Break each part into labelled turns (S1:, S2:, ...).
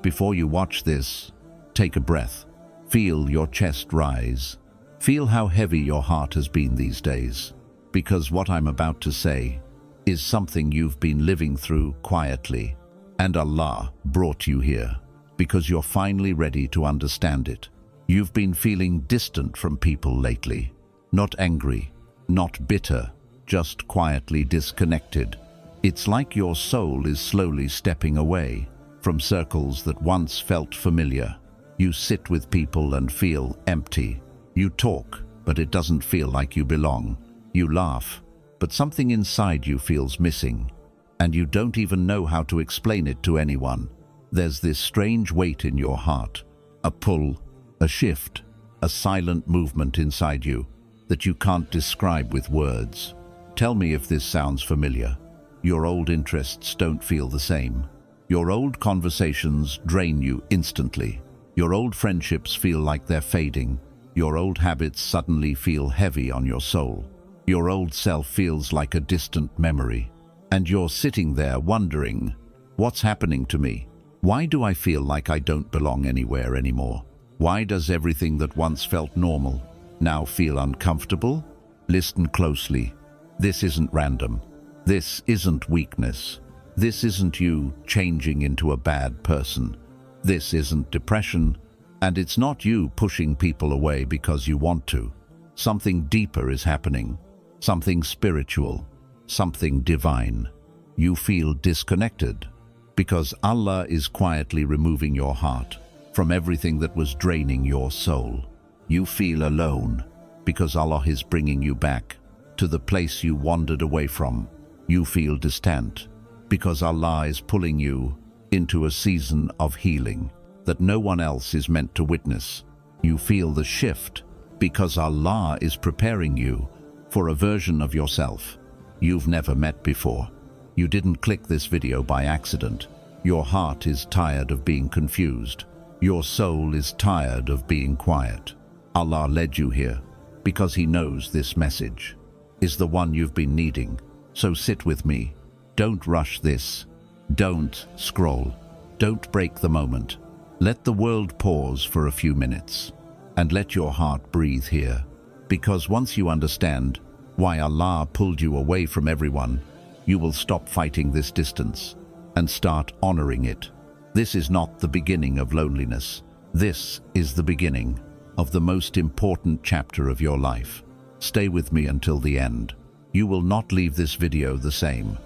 S1: Before you watch this, take a breath. Feel your chest rise. Feel how heavy your heart has been these days. Because what I'm about to say is something you've been living through quietly. And Allah brought you here because you're finally ready to understand it. You've been feeling distant from people lately. Not angry, not bitter, just quietly disconnected. It's like your soul is slowly stepping away from circles that once felt familiar. You sit with people and feel empty. You talk, but it doesn't feel like you belong. You laugh, but something inside you feels missing, and you don't even know how to explain it to anyone. There's this strange weight in your heart, a pull, a shift, a silent movement inside you that you can't describe with words. Tell me if this sounds familiar. Your old interests don't feel the same. Your old conversations drain you instantly. Your old friendships feel like they're fading. Your old habits suddenly feel heavy on your soul. Your old self feels like a distant memory. And you're sitting there wondering, what's happening to me? Why do I feel like I don't belong anywhere anymore? Why does everything that once felt normal now feel uncomfortable? Listen closely. This isn't random. This isn't weakness. This isn't you changing into a bad person. This isn't depression, and it's not you pushing people away because you want to. Something deeper is happening, something spiritual, something divine. You feel disconnected because Allah is quietly removing your heart from everything that was draining your soul. You feel alone because Allah is bringing you back to the place you wandered away from. You feel distant because Allah is pulling you into a season of healing that no one else is meant to witness. You feel the shift because Allah is preparing you for a version of yourself you've never met before. You didn't click this video by accident. Your heart is tired of being confused. Your soul is tired of being quiet. Allah led you here because He knows this message is the one you've been needing. So sit with me. Don't rush this. Don't scroll. Don't break the moment. Let the world pause for a few minutes and let your heart breathe here. Because once you understand why Allah pulled you away from everyone, you will stop fighting this distance and start honoring it. This is not the beginning of loneliness. This is the beginning of the most important chapter of your life. Stay with me until the end. You will not leave this video the same.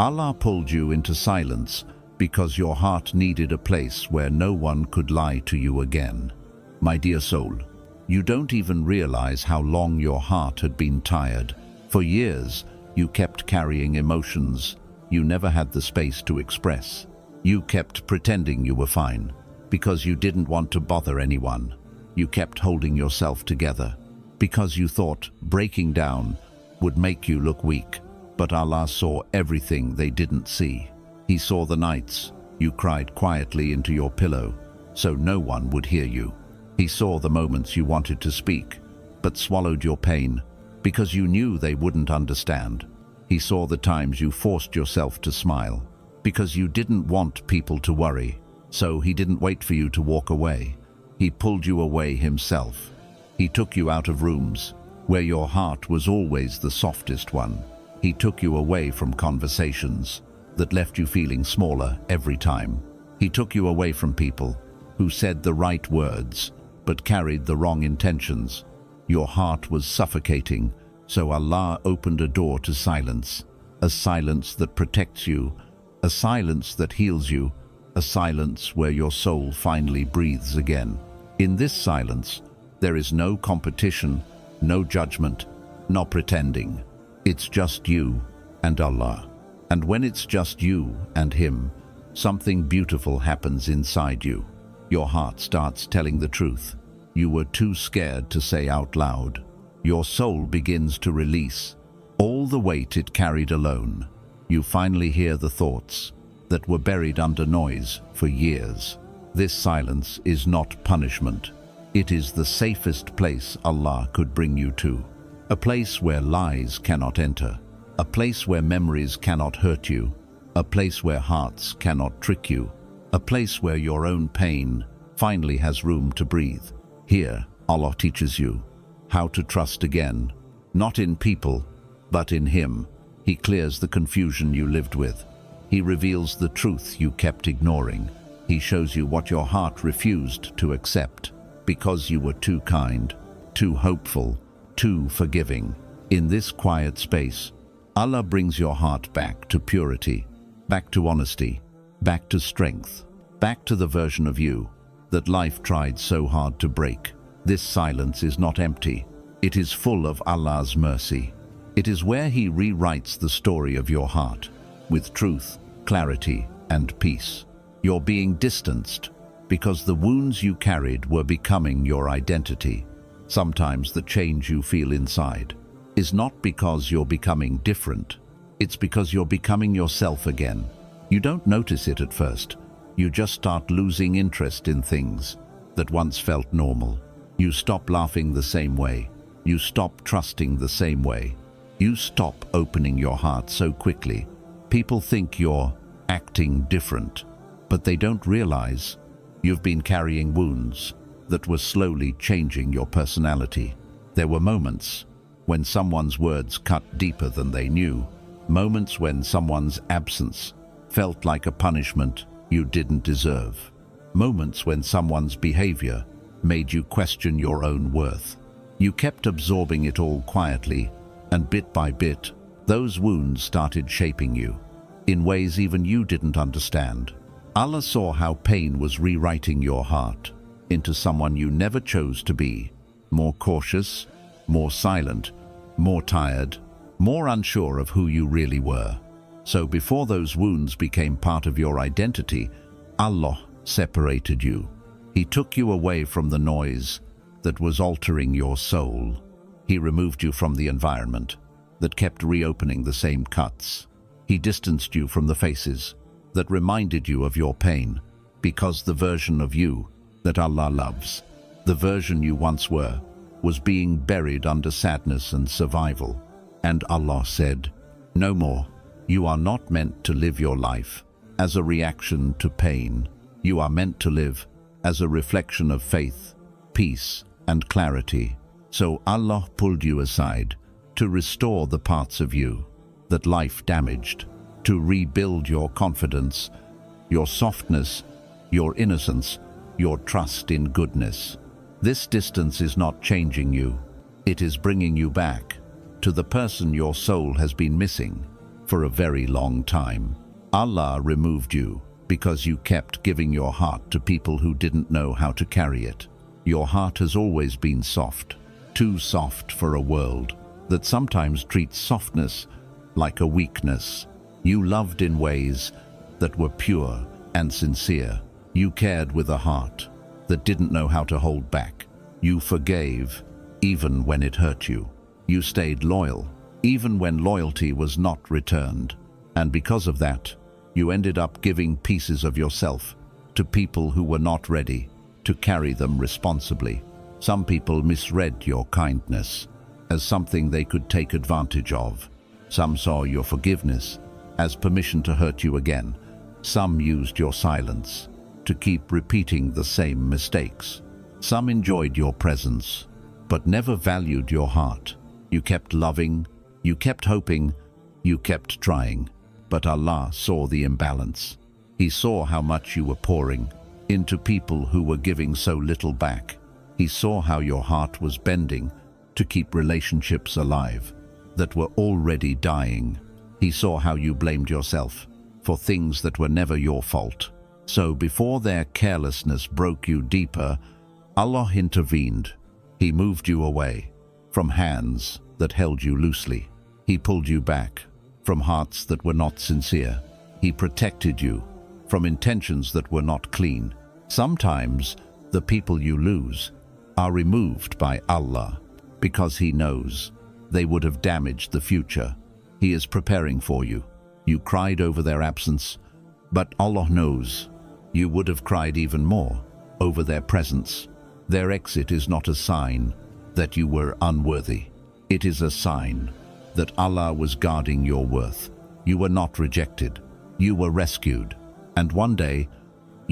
S1: Allah pulled you into silence because your heart needed a place where no one could lie to you again. My dear soul, you don't even realize how long your heart had been tired. For years, you kept carrying emotions you never had the space to express. You kept pretending you were fine because you didn't want to bother anyone. You kept holding yourself together because you thought breaking down would make you look weak. But Allah saw everything they didn't see. He saw the nights you cried quietly into your pillow so no one would hear you. He saw the moments you wanted to speak but swallowed your pain because you knew they wouldn't understand. He saw the times you forced yourself to smile because you didn't want people to worry. So He didn't wait for you to walk away. He pulled you away Himself. He took you out of rooms where your heart was always the softest one. He took you away from conversations that left you feeling smaller every time. He took you away from people who said the right words but carried the wrong intentions. Your heart was suffocating, so Allah opened a door to silence, a silence that protects you, a silence that heals you, a silence where your soul finally breathes again. In this silence, there is no competition, no judgment, no pretending. It's just you and Allah. And when it's just you and Him, something beautiful happens inside you. Your heart starts telling the truth you were too scared to say out loud. Your soul begins to release all the weight it carried alone. You finally hear the thoughts that were buried under noise for years. This silence is not punishment. It is the safest place Allah could bring you to. A place where lies cannot enter. A place where memories cannot hurt you. A place where hearts cannot trick you. a place where your own pain finally has room to breathe. Here, Allah teaches you how to trust again, not in people, but in Him. He clears the confusion you lived with. He reveals the truth you kept ignoring. He shows you what your heart refused to accept because you were too kind, too hopeful, too forgiving. In this quiet space, Allah brings your heart back to purity, back to honesty, back to strength, back to the version of you that life tried so hard to break. This silence is not empty. It is full of Allah's mercy. It is where He rewrites the story of your heart with truth, clarity, and peace. You're being distanced because the wounds you carried were becoming your identity. Sometimes the change you feel inside is not because you're becoming different. It's because you're becoming yourself again. You don't notice it at first. You just start losing interest in things that once felt normal. You stop laughing the same way. You stop trusting the same way. You stop opening your heart so quickly. People think you're acting different, but they don't realize you've been carrying wounds that were slowly changing your personality. There were moments when someone's words cut deeper than they knew, moments when someone's absence felt like a punishment you didn't deserve, moments when someone's behavior made you question your own worth. You kept absorbing it all quietly, and bit by bit, those wounds started shaping you in ways even you didn't understand. Allah saw how pain was rewriting your heart into someone you never chose to be, more cautious, more silent, more tired, more unsure of who you really were. So before those wounds became part of your identity, Allah separated you. He took you away from the noise that was altering your soul. He removed you from the environment that kept reopening the same cuts. He distanced you from the faces that reminded you of your pain, because the version of you that Allah loves, the version you once were, was being buried under sadness and survival. And Allah said, "No more. You are not meant to live your life as a reaction to pain. You are meant to live as a reflection of faith, peace, and clarity." So Allah pulled you aside to restore the parts of you that life damaged, to rebuild your confidence, your softness, your innocence, your trust in goodness. This distance is not changing you. It is bringing you back to the person your soul has been missing for a very long time. Allah removed you because you kept giving your heart to people who didn't know how to carry it. Your heart has always been soft, too soft for a world that sometimes treats softness like a weakness. You loved in ways that were pure and sincere. You cared with a heart that didn't know how to hold back. You forgave even when it hurt you. You stayed loyal even when loyalty was not returned. And because of that, you ended up giving pieces of yourself to people who were not ready to carry them responsibly. Some people misread your kindness as something they could take advantage of. Some saw your forgiveness as permission to hurt you again. Some used your silence to keep repeating the same mistakes. Some enjoyed your presence, but never valued your heart. You kept loving, you kept hoping, you kept trying. But Allah saw the imbalance. He saw how much you were pouring into people who were giving so little back. He saw how your heart was bending to keep relationships alive that were already dying. He saw how you blamed yourself for things that were never your fault. So before their carelessness broke you deeper, Allah intervened. He moved you away from hands that held you loosely. He pulled you back from hearts that were not sincere. He protected you from intentions that were not clean. Sometimes the people you lose are removed by Allah because He knows they would have damaged the future He is preparing for you. You cried over their absence, but Allah knows you would have cried even more over their presence. Their exit is not a sign that you were unworthy. It is a sign that Allah was guarding your worth. You were not rejected. You were rescued. And one day,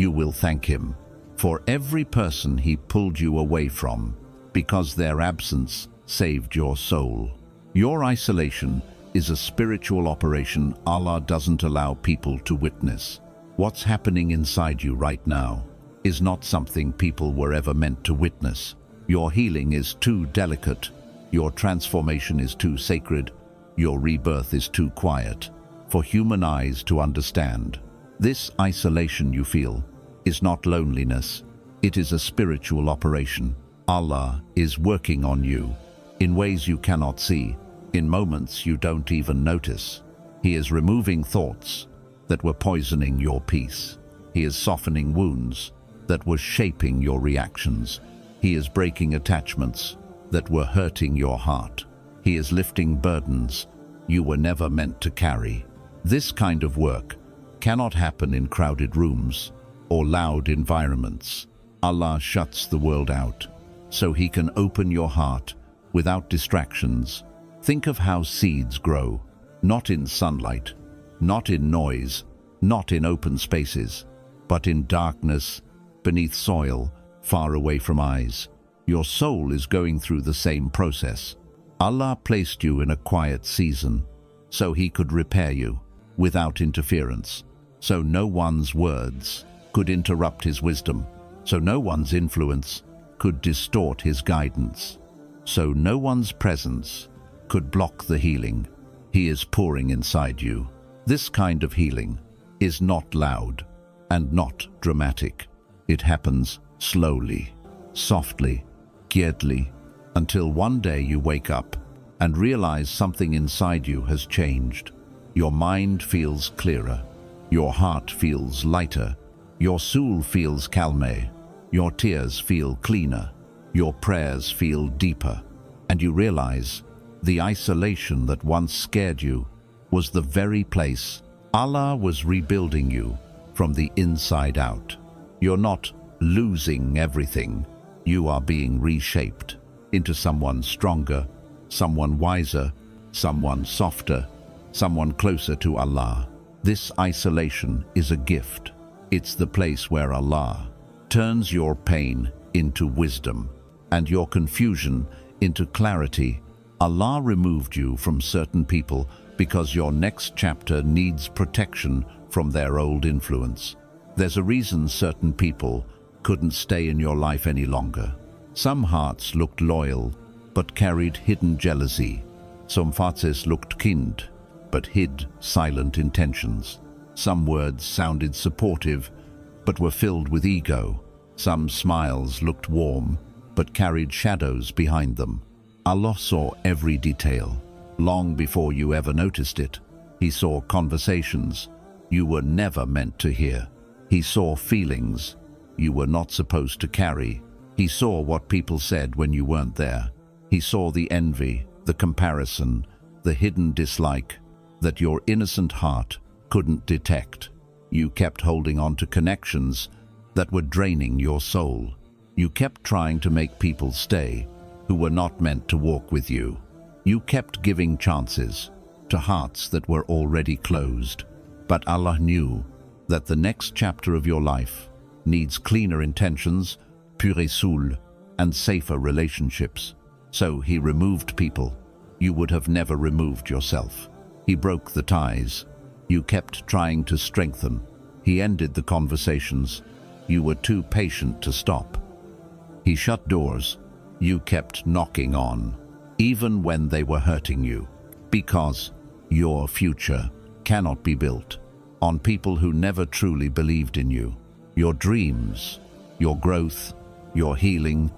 S1: you will thank him for every person he pulled you away from, because their absence saved your soul. Your isolation is a spiritual operation Allah doesn't allow people to witness. What's happening inside you right now is not something people were ever meant to witness. Your healing is too delicate, your transformation is too sacred, your rebirth is too quiet for human eyes to understand. This isolation you feel is not loneliness, it is a spiritual operation. Allah is working on you in ways you cannot see, in moments you don't even notice. He is removing thoughts that were poisoning your peace. He is softening wounds that were shaping your reactions. He is breaking attachments that were hurting your heart. He is lifting burdens you were never meant to carry. This kind of work cannot happen in crowded rooms or loud environments. Allah shuts the world out so He can open your heart without distractions. Think of how seeds grow, not in sunlight, not in noise, not in open spaces, but in darkness, beneath soil, far away from eyes. Your soul is going through the same process. Allah placed you in a quiet season so He could repair you without interference, so no one's words could interrupt His wisdom, so no one's influence could distort His guidance, so no one's presence could block the healing He is pouring inside you. This kind of healing is not loud and not dramatic. It happens slowly, softly, gently, until one day you wake up and realize something inside you has changed. Your mind feels clearer, your heart feels lighter, your soul feels calmer, your tears feel cleaner, your prayers feel deeper, and you realize the isolation that once scared you was the very place Allah was rebuilding you from the inside out. You're not losing everything, you are being reshaped into someone stronger, someone wiser, someone softer, someone closer to Allah. This isolation is a gift. It's the place where Allah turns your pain into wisdom and your confusion into clarity. Allah removed you from certain people because your next chapter needs protection from their old influence. There's a reason certain people couldn't stay in your life any longer. Some hearts looked loyal but carried hidden jealousy. Some faces looked kind but hid silent intentions. Some words sounded supportive but were filled with ego. Some smiles looked warm but carried shadows behind them. Allah saw every detail, long before you ever noticed it. He saw conversations you were never meant to hear. He saw feelings you were not supposed to carry. He saw what people said when you weren't there. He saw the envy, the comparison, the hidden dislike that your innocent heart couldn't detect. You kept holding on to connections that were draining your soul. You kept trying to make people stay who were not meant to walk with you. You kept giving chances to hearts that were already closed. But Allah knew that the next chapter of your life needs cleaner intentions, pure soul, and safer relationships. So He removed people you would have never removed yourself. He broke the ties you kept trying to strengthen. He ended the conversations you were too patient to stop. He shut doors you kept knocking on, even when they were hurting you, because your future cannot be built on people who never truly believed in you. Your dreams, your growth, your healing,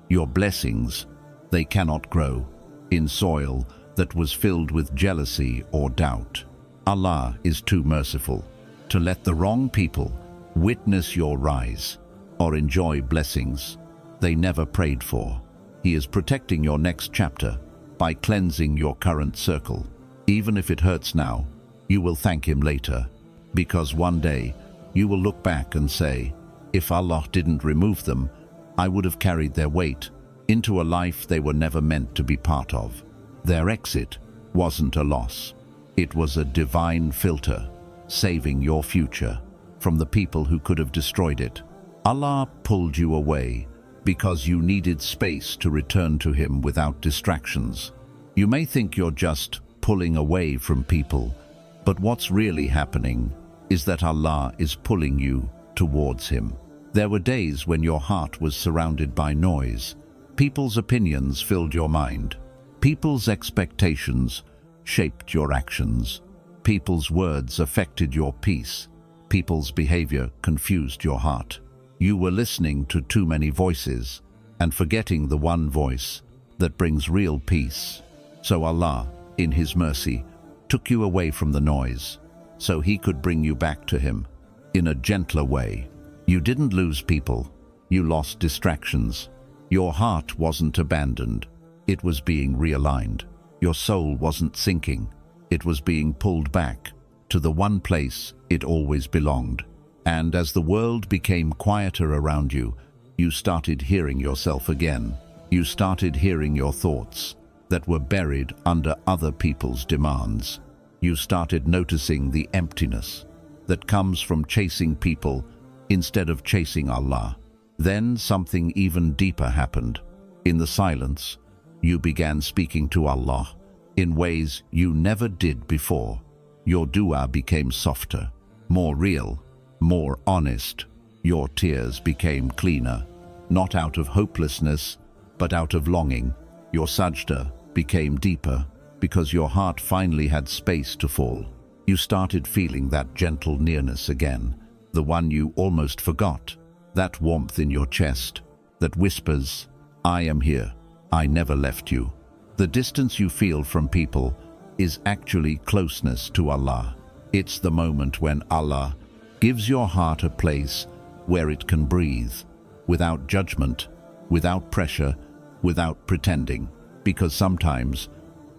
S1: your blessings, they cannot grow in soil that was filled with jealousy or doubt. Allah is too merciful to let the wrong people witness your rise or enjoy blessings they never prayed for. He is protecting your next chapter by cleansing your current circle. Even if it hurts now, you will thank Him later, because one day you will look back and say, if Allah didn't remove them, I would have carried their weight into a life they were never meant to be part of. Their exit wasn't a loss. It was a divine filter, saving your future. from the people who could have destroyed it. Allah pulled you away because you needed space to return to Him without distractions. You may think you're just pulling away from people, but what's really happening is that Allah is pulling you towards Him. There were days when your heart was surrounded by noise. People's opinions filled your mind. People's expectations shaped your actions. People's words affected your peace. People's behavior confused your heart. You were listening to too many voices and forgetting the one voice that brings real peace. So Allah, in His mercy, took you away from the noise so He could bring you back to Him in a gentler way. You didn't lose people. You lost distractions. Your heart wasn't abandoned. It was being realigned. Your soul wasn't sinking. It was being pulled back to the one place it always belonged. And as the world became quieter around you, you started hearing yourself again. You started hearing your thoughts that were buried under other people's demands. You started noticing the emptiness that comes from chasing people instead of chasing Allah. Then something even deeper happened. In the silence, you began speaking to Allah in ways you never did before. Your dua became softer, more real, more honest. Your tears became cleaner, not out of hopelessness, but out of longing. Your sajda became deeper because your heart finally had space to fall. You started feeling that gentle nearness again, the one you almost forgot, that warmth in your chest that whispers, "I am here, I never left you." The distance you feel from people is actually closeness to Allah. It's the moment when Allah gives your heart a place where it can breathe, without judgment, without pressure, without pretending. Because sometimes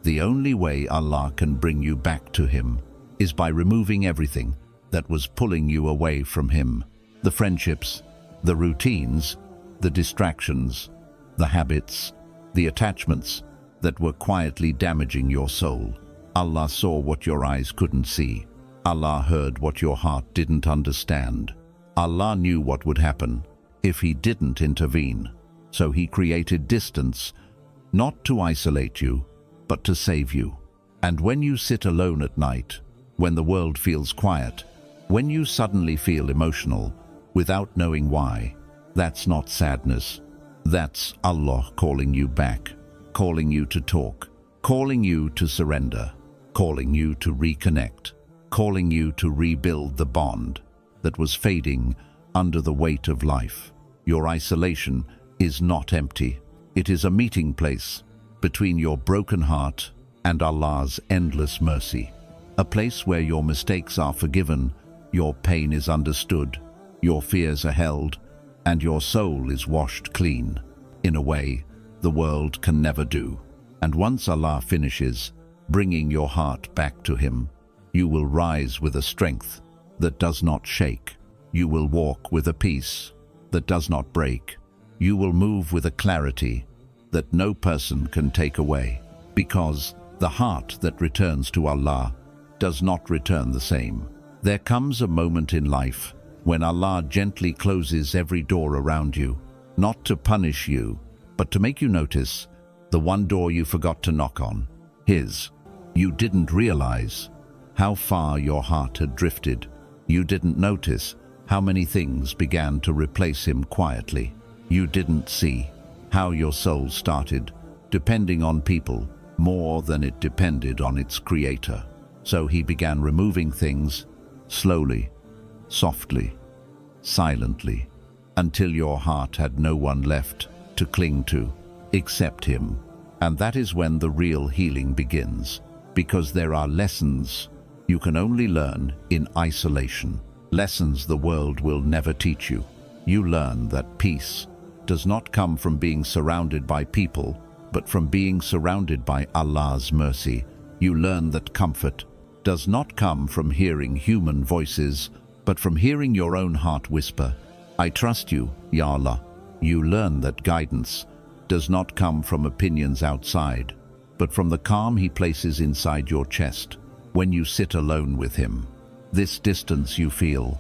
S1: the only way Allah can bring you back to Him is by removing everything that was pulling you away from Him. The friendships, the routines, the distractions, the habits, the attachments that were quietly damaging your soul. Allah saw what your eyes couldn't see. Allah heard what your heart didn't understand. Allah knew what would happen if He didn't intervene. So He created distance, not to isolate you, but to save you. And when you sit alone at night, when the world feels quiet, when you suddenly feel emotional without knowing why, that's not sadness. That's Allah calling you back, calling you to talk, calling you to surrender, calling you to reconnect, calling you to rebuild the bond that was fading under the weight of life. Your isolation is not empty. It is a meeting place between your broken heart and Allah's endless mercy. A place where your mistakes are forgiven, your pain is understood, your fears are held, and your soul is washed clean in a way the world can never do. And once Allah finishes bringing your heart back to Him, you will rise with a strength that does not shake. You will walk with a peace that does not break. You will move with a clarity that no person can take away, because the heart that returns to Allah does not return the same. There comes a moment in life when Allah gently closes every door around you, not to punish you, but to make you notice the one door you forgot to knock on, His. You didn't realize how far your heart had drifted. You didn't notice how many things began to replace Him quietly. You didn't see how your soul started depending on people more than it depended on its Creator. So He began removing things slowly, softly, silently, until your heart had no one left to cling to except Him. And that is when the real healing begins, because there are lessons you can only learn in isolation, lessons the world will never teach you. You learn that peace does not come from being surrounded by people, but from being surrounded by Allah's mercy. You learn that comfort does not come from hearing human voices, but from hearing your own heart whisper, "I trust you, Ya Allah." You learn that guidance does not come from opinions outside, but from the calm He places inside your chest when you sit alone with Him. This distance you feel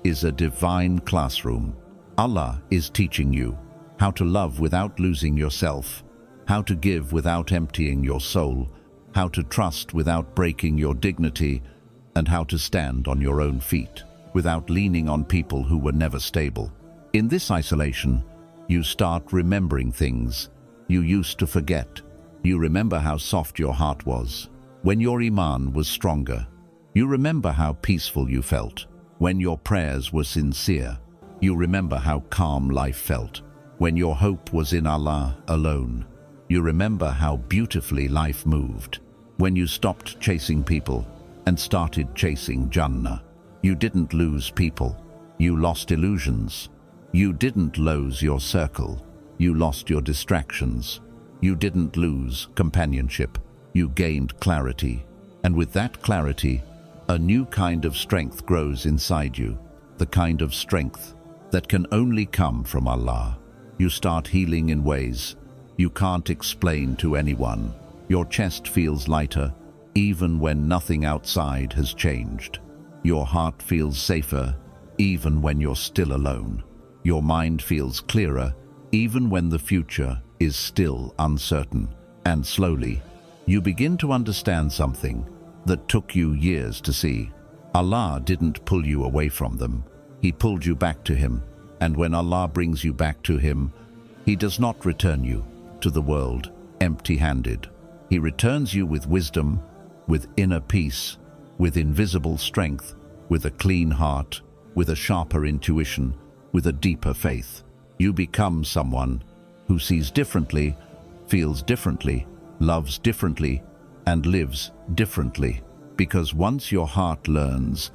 S1: is a divine classroom. Allah is teaching you how to love without losing yourself, how to give without emptying your soul, how to trust without breaking your dignity, and how to stand on your own feet without leaning on people who were never stable. In this isolation, you start remembering things you used to forget. You remember how soft your heart was when your iman was stronger. You remember how peaceful you felt when your prayers were sincere. You remember how calm life felt when your hope was in Allah alone. You remember how beautifully life moved when you stopped chasing people and started chasing Jannah. You didn't lose people, you lost illusions. You didn't lose your circle, you lost your distractions. You didn't lose companionship, you gained clarity. And with that clarity, a new kind of strength grows inside you, the kind of strength that can only come from Allah. You start healing in ways you can't explain to anyone. Your chest feels lighter, even when nothing outside has changed. Your heart feels safer, even when you're still alone. Your mind feels clearer, even when the future is still uncertain. And slowly, you begin to understand something that took you years to see. Allah didn't pull you away from them. He pulled you back to Him. And when Allah brings you back to Him, He does not return you to the world empty-handed. He returns you with wisdom, with inner peace, with invisible strength, with a clean heart, with a sharper intuition, with a deeper faith. You become someone who sees differently, feels differently, loves differently, and lives differently. Because once your heart learns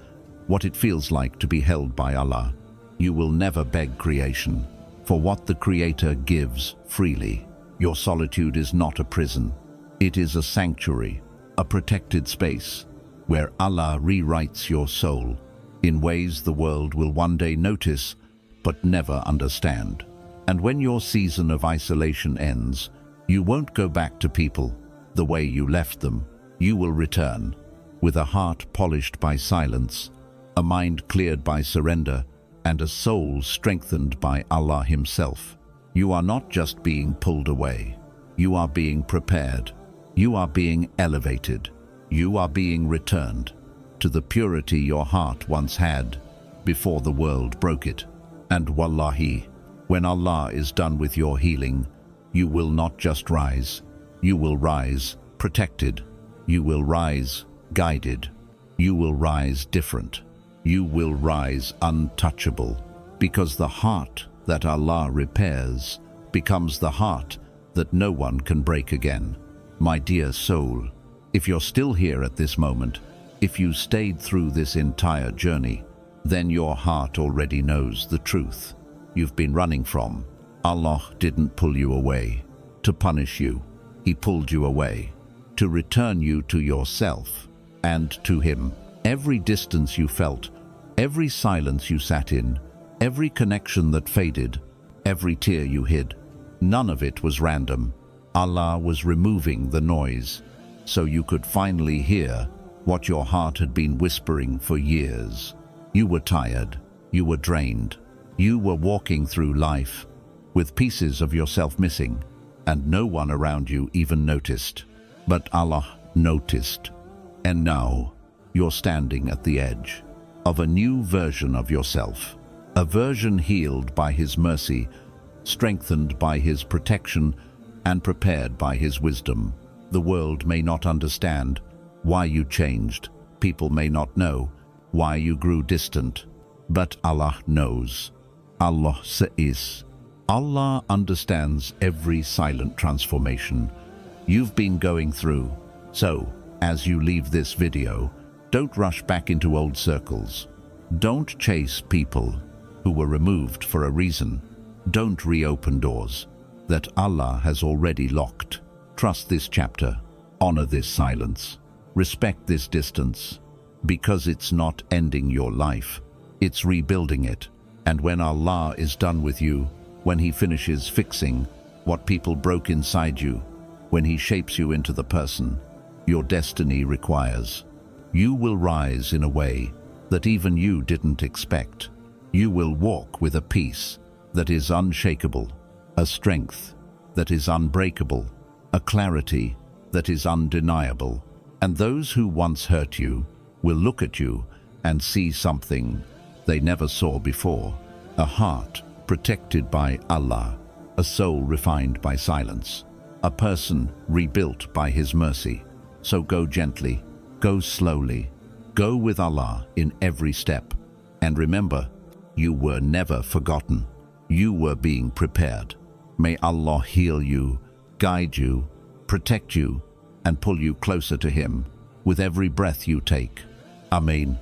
S1: what it feels like to be held by Allah, you will never beg creation for what the Creator gives freely. Your solitude is not a prison. It is a sanctuary, a protected space where Allah rewrites your soul in ways the world will one day notice but never understand. And when your season of isolation ends, you won't go back to people the way you left them. You will return with a heart polished by silence, a mind cleared by surrender, and a soul strengthened by Allah Himself. You are not just being pulled away. You are being prepared. You are being elevated. You are being returned to the purity your heart once had before the world broke it. And wallahi, when Allah is done with your healing, you will not just rise. You will rise protected. You will rise guided. You will rise different. You will rise untouchable, because the heart that Allah repairs becomes the heart that no one can break again. My dear soul, if you're still here at this moment, if you stayed through this entire journey, then your heart already knows the truth you've been running from. Allah didn't pull you away to punish you. He pulled you away to return you to yourself and to Him. Every distance you felt, every silence you sat in, every connection that faded, every tear you hid, none of it was random. Allah was removing the noise so you could finally hear what your heart had been whispering for years. You were tired, you were drained, you were walking through life with pieces of yourself missing, and no one around you even noticed. But Allah noticed, and now you're standing at the edge of a new version of yourself, a version healed by His mercy, strengthened by His protection, and prepared by His wisdom. The world may not understand why you changed. People may not know why you grew distant, but Allah knows. Allah says. Allah understands every silent transformation you've been going through. So, as you leave this video, don't rush back into old circles. Don't chase people who were removed for a reason. Don't reopen doors that Allah has already locked. Trust this chapter. Honor this silence. Respect this distance, because it's not ending your life. It's rebuilding it. And when Allah is done with you, when He finishes fixing what people broke inside you, when He shapes you into the person your destiny requires, you will rise in a way that even you didn't expect. You will walk with a peace that is unshakable, a strength that is unbreakable, a clarity that is undeniable. And those who once hurt you will look at you and see something they never saw before. A heart protected by Allah, a soul refined by silence, a person rebuilt by His mercy. So go gently, go slowly, go with Allah in every step. And remember, you were never forgotten. You were being prepared. May Allah heal you, guide you, protect you, and pull you closer to Him with every breath you take. Ameen.